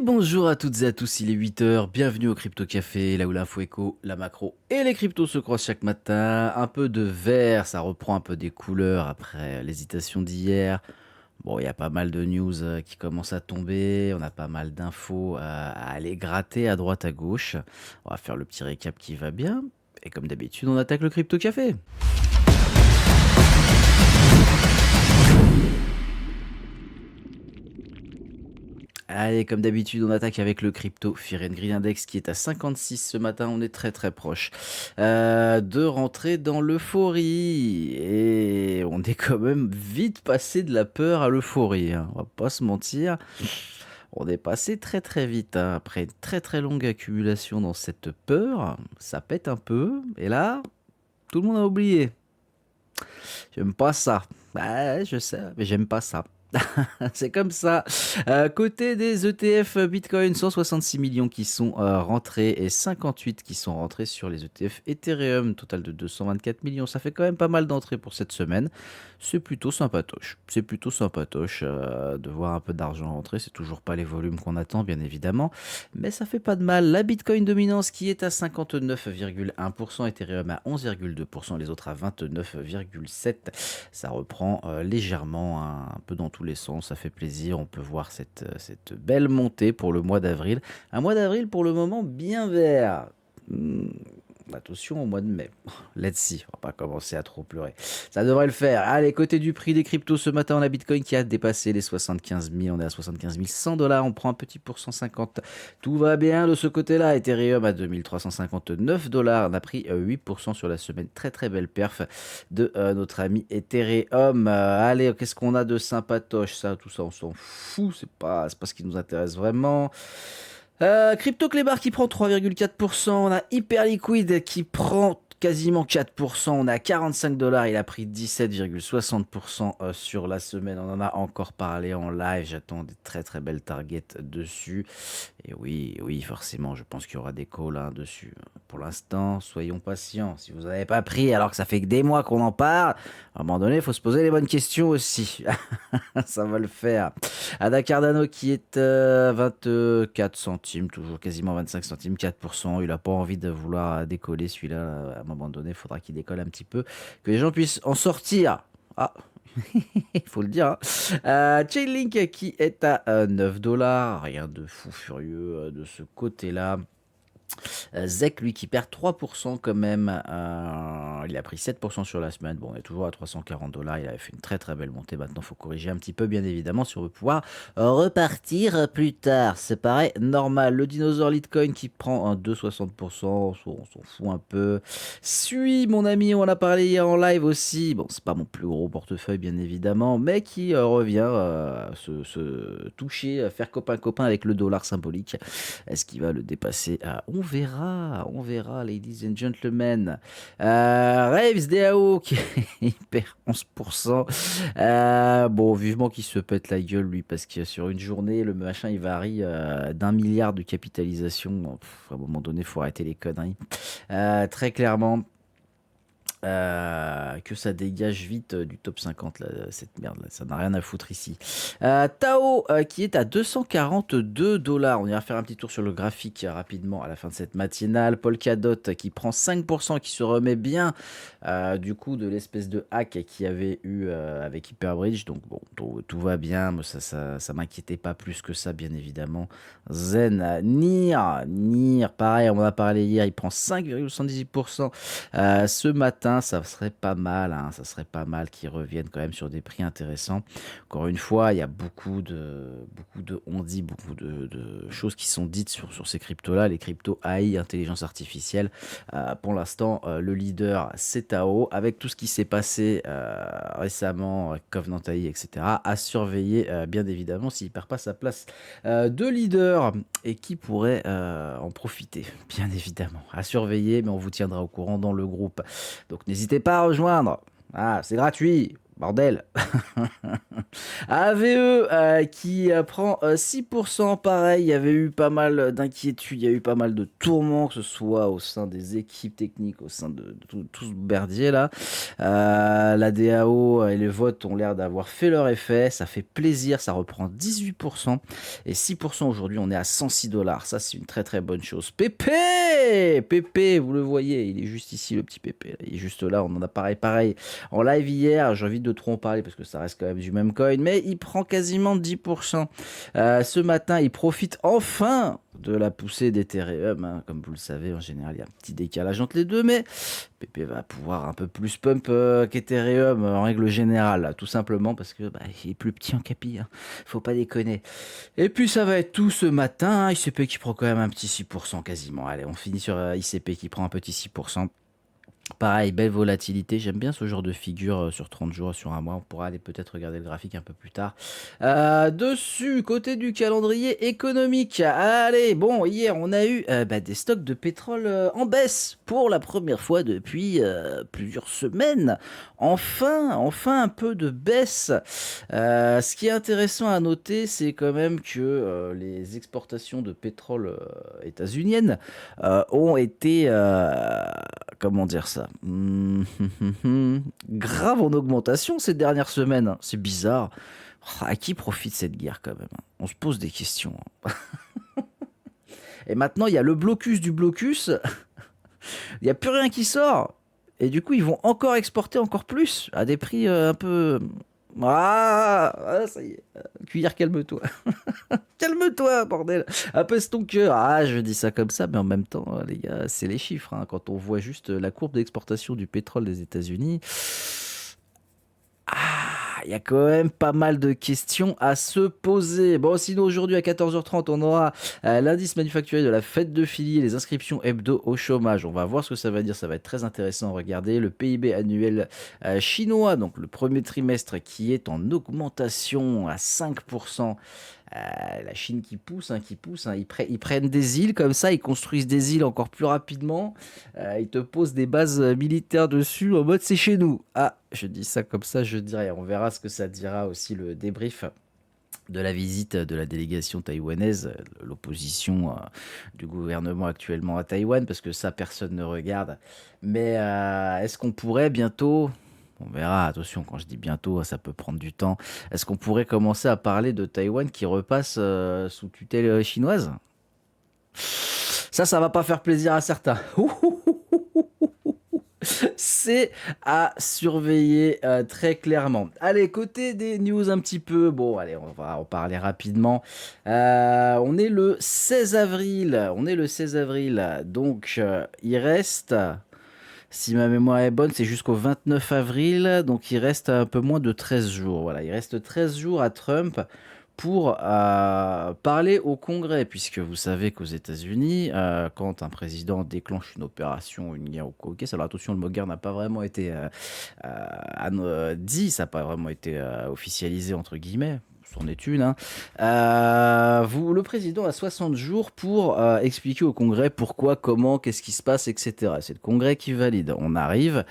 Bonjour à toutes et à tous, il est 8 heures. Bienvenue au Crypto Café, là où l'info éco, la macro et les cryptos se croisent chaque matin. Un peu de vert, ça reprend un peu des couleurs après l'hésitation d'hier. Bon, il y a pas mal de news qui commencent à tomber, on a pas mal d'infos à aller gratter à droite à gauche. On va faire le petit récap qui va bien. Et comme d'habitude, on attaque le Crypto Café. Allez, comme d'habitude, on attaque avec le crypto Fear and Greed Index qui est à 56 ce matin. On est très très proche de rentrer dans l'euphorie. Et on est quand même vite passé de la peur à l'euphorie, hein. On va pas se mentir. On est passé très très vite, hein. Après une très très longue accumulation dans cette peur. Ça pète un peu. Et là, tout le monde a oublié. J'aime pas ça. Ouais, je sais, mais j'aime pas ça. C'est comme ça. Côté des ETF Bitcoin, 166 millions qui sont rentrés et 58 qui sont rentrés sur les ETF Ethereum, total de 224 millions. Ça fait quand même pas mal d'entrées pour cette semaine. C'est plutôt sympatoche. C'est plutôt sympatoche de voir un peu d'argent rentrer. C'est toujours pas les volumes qu'on attend, bien évidemment, mais ça fait pas de mal. La Bitcoin dominance qui est à 59,1%, Ethereum à 11,2%, les autres à 29,7%. Ça reprend légèrement, hein, un peu dans tous les sens, ça fait plaisir. On peut voir cette belle montée pour le mois d'avril. Un mois d'avril pour le moment bien vert. Attention au mois de mai. Let's see, on va pas commencer à trop pleurer. Ça devrait le faire. Allez, côté du prix des cryptos, ce matin, on a Bitcoin qui a dépassé les 75 000. On est à 75 100 $. On prend un petit pour 150. Tout va bien de ce côté-là. Ethereum à 2359 $. On a pris 8% sur la semaine. Très très belle perf de notre ami Ethereum. Allez, qu'est-ce qu'on a de sympatoche? Ça, tout ça, on s'en fout. C'est pas ce qui nous intéresse vraiment. Crypto Clébar qui prend 3,4%. On a Hyperliquid qui prend quasiment 4%. On a 45 $. Il a pris 17,60% sur la semaine. On en a encore parlé en live. J'attends des très très belles targets dessus. Et oui, oui, forcément, je pense qu'il y aura des calls hein, dessus. Pour l'instant, soyons patients. Si vous n'avez pas pris alors que ça fait que des mois qu'on en parle, à un moment donné, il faut se poser les bonnes questions aussi. Ça va le faire. Ada Cardano qui est 24 centimes, toujours quasiment 25 centimes, 4%. Il n'a pas envie de vouloir décoller celui-là. À un moment donné, il faudra qu'il décolle un petit peu, que les gens puissent en sortir. Ah, il faut le dire, hein. Chainlink qui est à 9 $. Rien de fou furieux de ce côté-là. Zec, lui, qui perd 3% quand même. Il a pris 7% sur la semaine. Bon, on est toujours à 340 $. Il avait fait une très très belle montée. Maintenant, il faut corriger un petit peu, bien évidemment, si on veut pouvoir repartir plus tard. C'est pareil, normal. Le dinosaure Litecoin qui prend un 2,60%. On s'en fout un peu. Sui, mon ami, on en a parlé hier en live aussi. Bon, c'est pas mon plus gros portefeuille, bien évidemment, mais qui revient se toucher, faire copain-copain avec le dollar symbolique. Est-ce qu'il va le dépasser? On verra, ladies and gentlemen. Raves DAO qui perd 11%. Bon, vivement qu'il se pète la gueule, lui, parce que sur une journée, le machin, il varie d'1 milliard de capitalisation. À un moment donné, il faut arrêter les conneries. Très clairement. Que ça dégage vite du top 50 là, cette merde là, ça n'a rien à foutre ici. Tao qui est à 242 $. On ira faire un petit tour sur le graphique rapidement à la fin de cette matinale. Polkadot qui prend 5%, qui se remet bien du coup de l'espèce de hack qu'il y avait eu avec Hyperbridge. Donc bon, tout va bien, mais ça m'inquiétait pas plus que ça, bien évidemment. Zen, Nir, pareil, on en a parlé hier, il prend 5,78% ce matin. Ça serait pas mal, hein, ça serait pas mal qu'ils reviennent quand même sur des prix intéressants. Encore une fois, il y a beaucoup de choses qui sont dites sur ces cryptos-là, les cryptos AI, intelligence artificielle. Pour l'instant, le leader, c'est Tao, avec tout ce qui s'est passé récemment, Covenant AI, etc., à surveiller, bien évidemment, s'il perd pas sa place de leader et qui pourrait en profiter, bien évidemment, à surveiller, mais on vous tiendra au courant dans le groupe. Donc n'hésitez pas à rejoindre. Ah, c'est gratuit. bordel. AVE qui prend 6%, pareil, il y avait eu pas mal d'inquiétudes, il y a eu pas mal de tourments, que ce soit au sein des équipes techniques, au sein de tout ce berdier là. La DAO et les votes ont l'air d'avoir fait leur effet, ça fait plaisir, ça reprend 18%, et 6% aujourd'hui, on est à 106 dollars, ça c'est une très très bonne chose. Pépé, Pépé, vous le voyez, il est juste ici le petit Pépé, il est juste là, on en a pareil en live hier, j'ai envie de trop en parler parce que ça reste quand même du même coin, mais il prend quasiment 10%. Ce matin, il profite enfin de la poussée d'Ethereum, hein. Comme vous le savez, en général, il y a un petit décalage entre les deux, mais PP va pouvoir un peu plus pump qu'Ethereum en règle générale, là, tout simplement parce que il est plus petit en capi, hein. Faut pas déconner. Et puis ça va être tout ce matin, hein. ICP qui prend quand même un petit 6% quasiment. Allez, on finit sur ICP qui prend un petit 6%. Pareil, belle volatilité. J'aime bien ce genre de figure sur 30 jours, sur un mois. On pourra aller peut-être regarder le graphique un peu plus tard. Dessus, côté du calendrier économique. Allez, bon, hier, on a eu des stocks de pétrole en baisse pour la première fois depuis plusieurs semaines. Enfin, un peu de baisse. Ce qui est intéressant à noter, c'est quand même que les exportations de pétrole états-uniennes ont été, comment dire ça, grave en augmentation ces dernières semaines, hein. C'est bizarre. À qui profite cette guerre quand même, hein? On se pose des questions, hein. Et maintenant, il y a le blocus du blocus. Il n'y a plus rien qui sort. Et du coup, ils vont encore exporter encore plus à des prix un peu... Ça y est. Cuillère, calme-toi. Calme-toi, bordel. Apaise ton cœur. Je dis ça comme ça, mais en même temps, les gars, c'est les chiffres, hein. Quand on voit juste la courbe d'exportation du pétrole des États-Unis, il y a quand même pas mal de questions à se poser. Bon, sinon aujourd'hui à 14h30, on aura l'indice manufacturier de la fête de Philly et les inscriptions hebdo au chômage. On va voir ce que ça va dire, ça va être très intéressant. Regardez le PIB annuel chinois, donc le premier trimestre qui est en augmentation à 5%. La Chine qui pousse, hein. Ils prennent des îles comme ça, ils construisent des îles encore plus rapidement. Ils te posent des bases militaires dessus en mode c'est chez nous. Je dis ça comme ça, je dis rien. On verra ce que ça dira aussi le débrief de la visite de la délégation taïwanaise, l'opposition du gouvernement actuellement à Taïwan, parce que ça, personne ne regarde. Mais est-ce qu'on pourrait bientôt... On verra, attention, quand je dis bientôt, ça peut prendre du temps. Est-ce qu'on pourrait commencer à parler de Taïwan qui repasse sous tutelle chinoise? Ça va pas faire plaisir à certains. C'est à surveiller très clairement. Allez, côté des news un petit peu, bon, allez, on va en parler rapidement. On est le 16 avril, donc il reste... Si ma mémoire est bonne, c'est jusqu'au 29 avril, donc il reste un peu moins de 13 jours. Voilà, il reste 13 jours à Trump pour parler au Congrès, puisque vous savez qu'aux États-Unis, quand un président déclenche une opération, une guerre ou quoi, ok, alors attention, le mot guerre n'a pas vraiment été dit, ça n'a pas vraiment été officialisé entre guillemets. C'en est une, hein. Le président a 60 jours pour expliquer au Congrès pourquoi, comment, qu'est-ce qui se passe, etc. C'est le Congrès qui valide. On arrive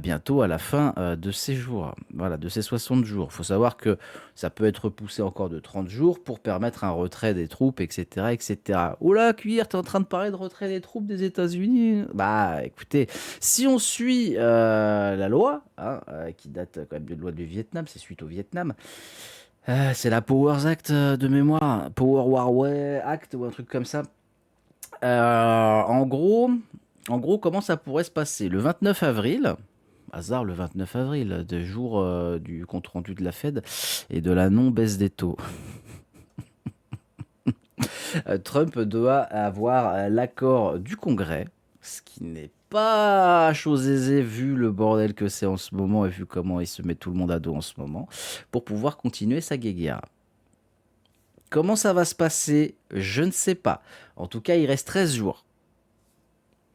bientôt à la fin de ces jours, voilà, de ces 60 jours. Il faut savoir que ça peut être repoussé encore de 30 jours pour permettre un retrait des troupes, etc. etc. Oula, Cuillère, t'es en train de parler de retrait des troupes des États-Unis? Écoutez, si on suit la loi, hein, qui date quand même de la loi du Vietnam, c'est suite au Vietnam. C'est la Powers Act de mémoire, Power Warway Act ou un truc comme ça. En gros, comment ça pourrait se passer? Le 29 avril, hasard le 29 avril, de jour du compte-rendu de la Fed et de la non-baisse des taux. Trump doit avoir l'accord du Congrès, ce qui n'est pas chose aisée vu le bordel que c'est en ce moment et vu comment il se met tout le monde à dos en ce moment, pour pouvoir continuer sa guéguerre. Comment ça va se passer? Je ne sais pas. En tout cas, il reste 13 jours.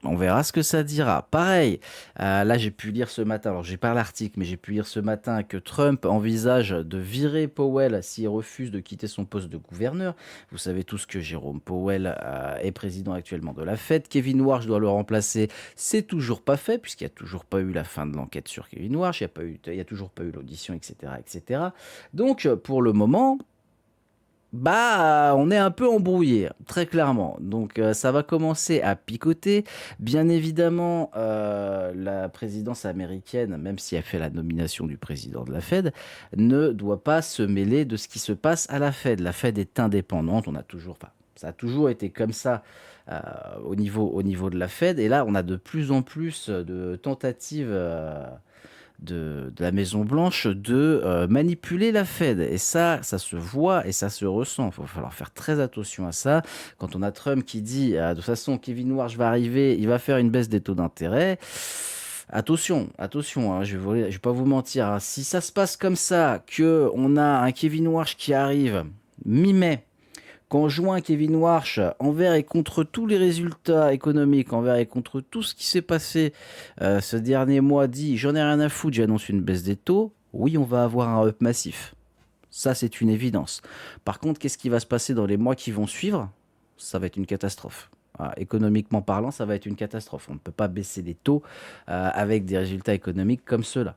On verra ce que ça dira. Pareil, là j'ai pu lire ce matin, alors j'ai pas l'article, mais j'ai pu lire ce matin que Trump envisage de virer Powell s'il refuse de quitter son poste de gouverneur. Vous savez tous que Jérôme Powell est président actuellement de la Fed. Kevin Warsh doit le remplacer. C'est toujours pas fait, puisqu'il n'y a toujours pas eu la fin de l'enquête sur Kevin Warsh, il y a toujours pas eu l'audition, etc., etc. Donc pour le moment, bah, on est un peu embrouillé, très clairement. Donc, ça va commencer à picoter. Bien évidemment, la présidence américaine, même si elle fait la nomination du président de la Fed, ne doit pas se mêler de ce qui se passe à la Fed. La Fed est indépendante. Enfin, ça a toujours été comme ça au niveau de la Fed. Et là, on a de plus en plus de tentatives. De la Maison Blanche de manipuler la Fed. Et ça se voit et ça se ressent. Il va falloir faire très attention à ça. Quand on a Trump qui dit, de toute façon, Kevin Warsh va arriver, il va faire une baisse des taux d'intérêt. Attention, attention, hein, je vais pas vous mentir, hein. Si ça se passe comme ça, que on a un Kevin Warsh qui arrive mi-mai, qu'en juin, Kevin Warsh, envers et contre tous les résultats économiques, envers et contre tout ce qui s'est passé ce dernier mois, dit j'en ai rien à foutre, j'annonce une baisse des taux, oui, on va avoir un up massif. Ça, c'est une évidence. Par contre, qu'est-ce qui va se passer dans les mois qui vont suivre? Ça va être une catastrophe. Voilà, économiquement parlant, ça va être une catastrophe. On ne peut pas baisser les taux avec des résultats économiques comme ceux-là.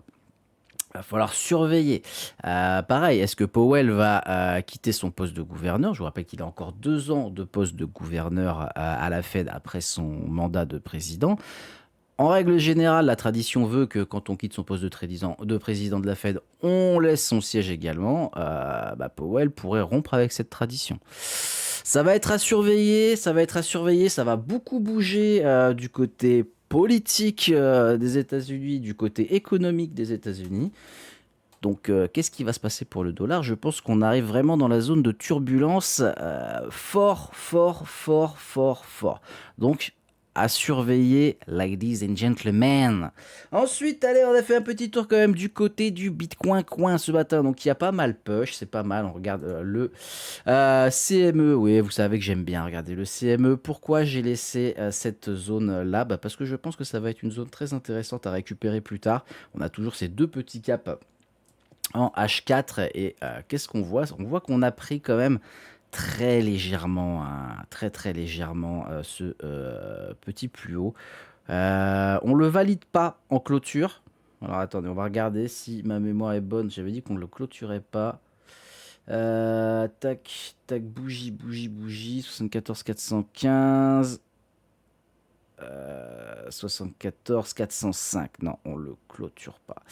Va falloir surveiller. Pareil, est-ce que Powell va quitter son poste de gouverneur? Je vous rappelle qu'il a encore 2 ans de poste de gouverneur à la Fed après son mandat de président. En règle générale, la tradition veut que quand on quitte son poste de président de la Fed, on laisse son siège également. Powell pourrait rompre avec cette tradition. Ça va être à surveiller, ça va être à surveiller, ça va beaucoup bouger du côté politique des États-Unis, du côté économique des États-Unis. Donc, qu'est-ce qui va se passer pour le dollar? Je pense qu'on arrive vraiment dans la zone de turbulence fort, fort, fort, fort, fort. Donc, à surveiller, ladies and gentlemen. Ensuite, allez, on a fait un petit tour quand même du côté du Bitcoin coin ce matin. Donc, il y a pas mal push, c'est pas mal. On regarde le CME. Oui, vous savez que j'aime bien regarder le CME. Pourquoi j'ai laissé cette zone-là? Parce que je pense que ça va être une zone très intéressante à récupérer plus tard. On a toujours ces deux petits caps en H4 et qu'est-ce qu'on voit? On voit qu'on a pris quand même très légèrement, hein, très très légèrement ce petit plus haut. On le valide pas en clôture. Alors attendez, on va regarder si ma mémoire est bonne. J'avais dit qu'on ne le clôturait pas. Tac, tac, bougie, bougie, bougie. 74 415. 74 405. Non, on le clôture pas.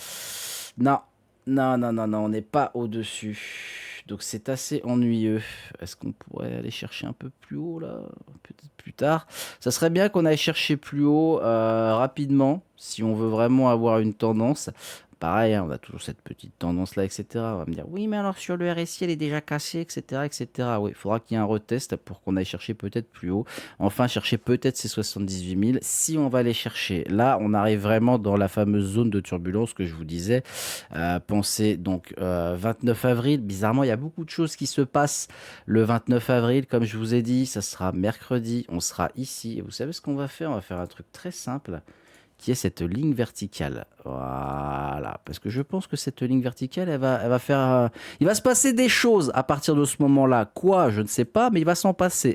Non, non, non, non, non, on n'est pas au-dessus. Donc c'est assez ennuyeux. Est-ce qu'on pourrait aller chercher un peu plus haut là? Peut-être plus tard. Ça serait bien qu'on aille chercher plus haut rapidement si on veut vraiment avoir une tendance. Pareil, hein, on a toujours cette petite tendance-là, etc. On va me dire, oui, mais alors sur le RSI, elle est déjà cassée, etc., etc. Oui, il faudra qu'il y ait un retest pour qu'on aille chercher peut-être plus haut. Enfin, chercher peut-être ces 78 000. Si on va les chercher, là, on arrive vraiment dans la fameuse zone de turbulence que je vous disais. Pensez donc 29 avril. Bizarrement, il y a beaucoup de choses qui se passent le 29 avril. Comme je vous ai dit, ça sera mercredi. On sera ici. Et vous savez ce qu'on va faire? On va faire un truc très simple qui est cette ligne verticale. Voilà, parce que je pense que cette ligne verticale, elle va faire... il va se passer des choses à partir de ce moment-là. Quoi? Je ne sais pas, mais il va s'en passer.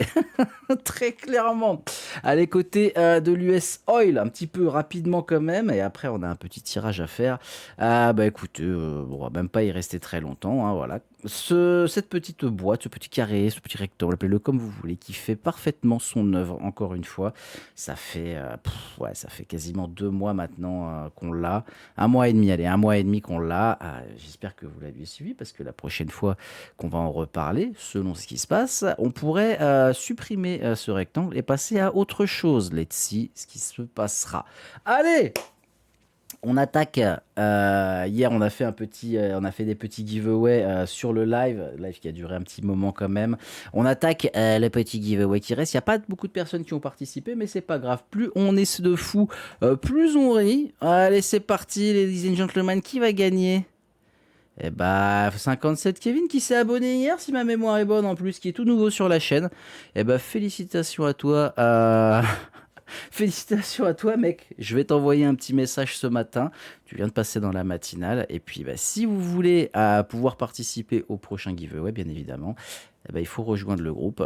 Très clairement. Allez, côté de l'US Oil, un petit peu rapidement quand même, et après on a un petit tirage à faire. Écoutez, on va même pas y rester très longtemps, hein, voilà. Cette petite boîte, ce petit carré, ce petit rectangle, appelez-le comme vous voulez, qui fait parfaitement son œuvre, encore une fois. Ça fait, ça fait quasiment 2 mois maintenant qu'on l'a. 1 mois et demi, allez, 1 mois et demi qu'on l'a. J'espère que vous l'aviez suivi, parce que la prochaine fois qu'on va en reparler, selon ce qui se passe, on pourrait supprimer ce rectangle et passer à autre chose. Let's see ce qui se passera. Allez! On attaque. Hier, on a fait on a fait des petits giveaways sur le live qui a duré un petit moment quand même. On attaque les petits giveaways qui restent. Il n'y a pas beaucoup de personnes qui ont participé, mais c'est pas grave. Plus on est de fous, plus on rit. Allez, c'est parti, ladies and gentlemen. Qui va gagner? 57 Kevin qui s'est abonné hier, si ma mémoire est bonne en plus, qui est tout nouveau sur la chaîne. Félicitations à toi. Félicitations à toi, mec. Je vais t'envoyer un petit message ce matin. Tu viens de passer dans la matinale. Et puis, bah, si vous voulez pouvoir participer au prochain giveaway, bien évidemment, eh ben, il faut rejoindre le groupe.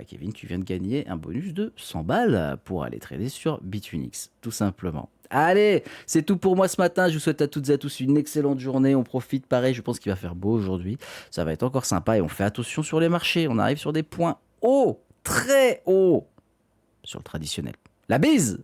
Kevin, tu viens de gagner un bonus de 100 balles pour aller trader sur Bitfinex, tout simplement. Allez, c'est tout pour moi ce matin. Je vous souhaite à toutes et à tous une excellente journée. On profite pareil. Je pense qu'il va faire beau aujourd'hui. Ça va être encore sympa et on fait attention sur les marchés. On arrive sur des points hauts, très hauts sur le traditionnel. La bise!